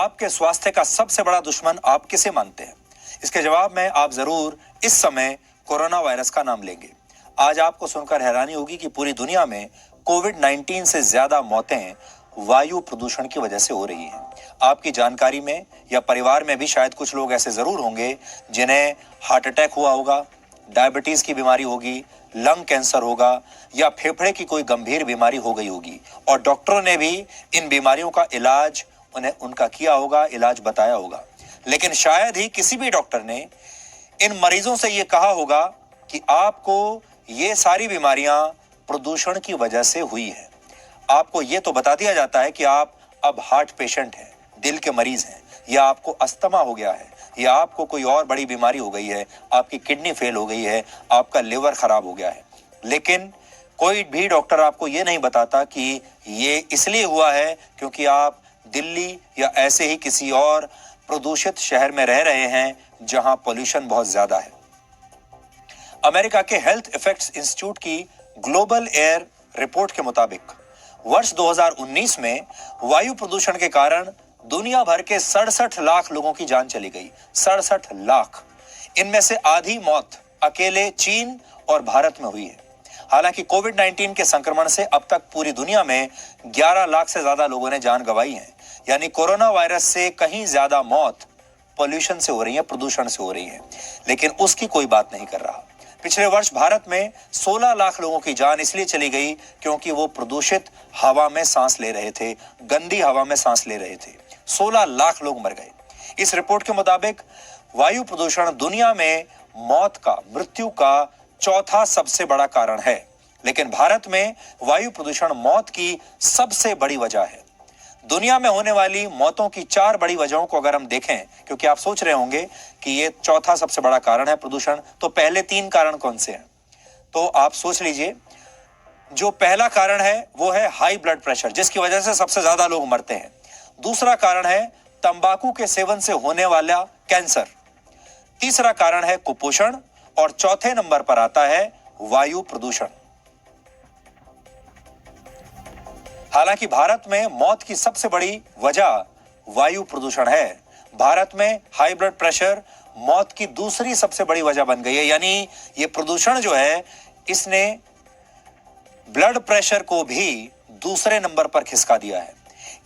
आपके स्वास्थ्य का सबसे बड़ा दुश्मन आप किसे मानते हैं? इसके जवाब में आप जरूर इस समय कोरोना वायरस का नाम लेंगे। आज आपको सुनकर हैरानी होगी कि पूरी दुनिया में कोविड-19 से ज्यादा मौतें वायु प्रदूषण की वजह से हो रही हैं। आपकी जानकारी में या परिवार में भी शायद कुछ लोग ऐसे जरूर होंगे जिन्हें हार्ट अटैक हुआ होगा, डायबिटीज की बीमारी होगी, लंग कैंसर होगा या फेफड़े की कोई गंभीर बीमारी हो गई होगी और डॉक्टरों ने भी इन बीमारियों का इलाज उन्हें उनका किया होगा, इलाज बताया होगा। लेकिन शायद ही किसी भी डॉक्टर ने इन मरीजों से यह कहा होगा कि आपको ये सारी बीमारियां प्रदूषण की वजह से हुई है। आपको यह तो बता दिया जाता है कि आप अब हार्ट पेशेंट हैं, दिल के मरीज हैं, या आपको अस्थमा हो गया है, या आपको कोई और बड़ी बीमारी हो गई है, आपकी किडनी फेल हो गई है, आपका लिवर खराब हो गया है। लेकिन कोई भी डॉक्टर आपको यह नहीं बताता कि ये इसलिए हुआ है क्योंकि आप दिल्ली या ऐसे ही किसी और प्रदूषित शहर में रह रहे हैं जहां पोल्यूशन बहुत ज्यादा है। अमेरिका के हेल्थ इफेक्ट्स इंस्टीट्यूट की ग्लोबल एयर रिपोर्ट के मुताबिक वर्ष 2019 में वायु प्रदूषण के कारण दुनिया भर के 67 लाख लोगों की जान चली गई। 67 लाख। इनमें से आधी मौत अकेले चीन और भारत में हुई है। हालांकि कोविड-19 के संक्रमण से अब तक पूरी दुनिया में 11 लाख से ज्यादा लोगों ने जान गंवाई है। यानी कोरोना वायरस से कहीं ज्यादा मौत पोल्यूशन से हो रही है, प्रदूषण से हो रही है। लेकिन उसकी कोई बात नहीं कर रहा। पिछले वर्ष भारत में 16 लाख लोगों की जान इसलिए चली गई क्योंकि वो प्रदूषित हवा में सांस ले रहे थे, गंदी हवा में सांस ले रहे थे। 16 लाख लोग मर गए। इस रिपोर्ट के मुताबिक वायु प्रदूषण दुनिया में मौत का, मृत्यु का चौथा सबसे बड़ा कारण है। लेकिन भारत में वायु प्रदूषण मौत की सबसे बड़ी वजह है। दुनिया में होने वाली मौतों की 4 बड़ी वजहों को अगर हम देखें, क्योंकि आप सोच रहे होंगे कि ये चौथा सबसे बड़ा कारण है प्रदूषण, तो पहले 3 कारण कौन से हैं? तो आप सोच लीजिए। जो पहला कारण है वो है हाई ब्लड प्रेशर, जिसकी वजह से सबसे ज्यादा लोग मरते हैं। दूसरा कारण है तंबाकू के सेवन से होने वाला कैंसर। तीसरा कारण है कुपोषण और चौथे नंबर पर आता है वायु प्रदूषण। हालांकि भारत में मौत की सबसे बड़ी वजह वायु प्रदूषण है। भारत में हाई ब्लड प्रेशर मौत की दूसरी सबसे बड़ी वजह बन गई है। यानी ये प्रदूषण जो है इसने ब्लड प्रेशर को भी दूसरे नंबर पर खिसका दिया है।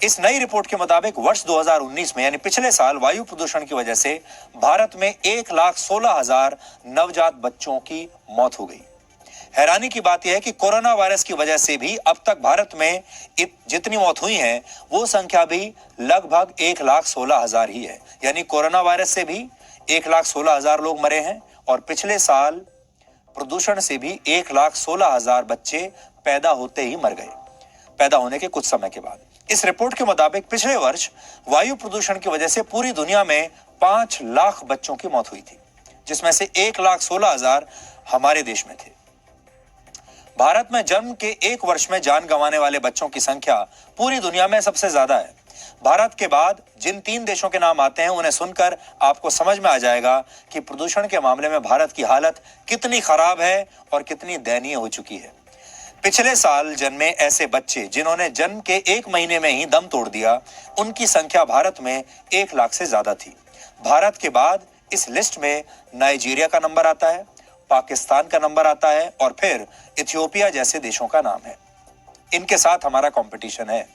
इस नई रिपोर्ट के मुताबिक वर्ष 2019 में यानी पिछले साल वायु प्रदूषण की वजह से भारत में 1,16,000 नवजात बच्चों की मौत हो गई। हैरानी की बात यह है कि कोरोना वायरस की वजह से भी अब तक भारत में जितनी मौत हुई है वो संख्या भी लगभग 1,16,000 ही है। यानी कोरोना वायरस से भी 1,16,000 लोग मरे हैं और पिछले साल प्रदूषण से भी 1,16,000 बच्चे पैदा होते ही मर गए, पैदा होने के कुछ समय के बाद। इस रिपोर्ट के मुताबिक पिछले वर्ष वायु प्रदूषण की वजह से पूरी दुनिया में 5 लाख बच्चों की मौत हुई थी, जिसमें से 1,16,000 हमारे देश में थे। भारत में जन्म के 1 वर्ष में जान गंवाने वाले बच्चों की संख्या पूरी दुनिया में सबसे ज्यादा है। भारत के बाद जिन 3 देशों के नाम आते हैं उन्हें सुनकर आपको समझ में आ जाएगा कि प्रदूषण के मामले में भारत की हालत कितनी खराब है और कितनी दयनीय हो चुकी है। पिछले साल जन्मे ऐसे बच्चे जिन्होंने जन्म के 1 महीने में ही दम तोड़ दिया, उनकी संख्या भारत में 1 लाख से ज्यादा थी। भारत के बाद इस लिस्ट में नाइजीरिया का नंबर आता है, पाकिस्तान का नंबर आता है और फिर इथियोपिया जैसे देशों का नाम है। इनके साथ हमारा कंपटीशन है।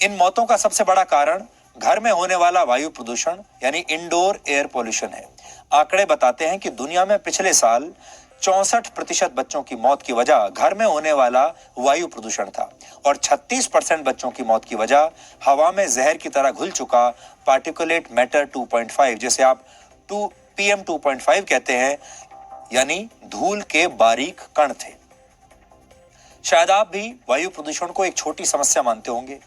इन मौतों का सबसे बड़ा कारण घर में होने वाला वायु प्रदूषण यानी इंडोर एयर पोल्यूशन है। आंकड़े बताते हैं कि दुनिया में पिछले साल 64% बच्चों की मौत की वजह घर में होने वाला वायु प्रदूषण था और 36% बच्चों की मौत की वजह हवा में जहर की तरह घुल चुका पार्टिकुलेट मैटर 2.5, जिसे आप PM 2.5 कहते हैं, यानी धूल के बारीक कण थे। शायद आप भी वायु प्रदूषण को एक छोटी समस्या मानते होंगे।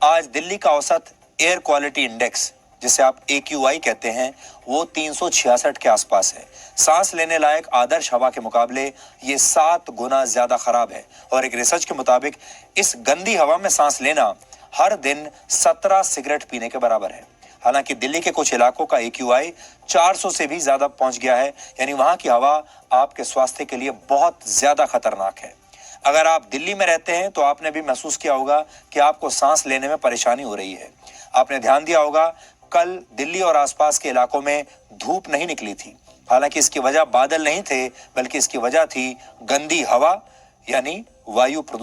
आज दिल्ली का औसत एयर क्वालिटी इंडेक्स, जिसे आप AQI कहते हैं, वो 366 के आसपास है। सांस लेने लायक आदर्श हवा के मुकाबले ये 7 गुना ज्यादा खराब है और एक रिसर्च के मुताबिक इस गंदी हवा में सांस लेना हर दिन 17 सिगरेट पीने के बराबर है। हालांकि दिल्ली के कुछ इलाकों का AQI 400 से भी ज्यादा पहुंच गया है, यानी वहां की हवा आपके स्वास्थ्य के लिए बहुत ज्यादा खतरनाक है। अगर आप दिल्ली में रहते हैं तो आपने भी महसूस किया होगा कि आपको सांस लेने में परेशानी हो रही है। आपने ध्यान दिया होगा कल दिल्ली और आसपास के इलाकों में धूप नहीं निकली थी। हालांकि इसकी वजह बादल नहीं थे, बल्कि इसकी वजह थी गंदी हवा यानी वायु प्रदूषण।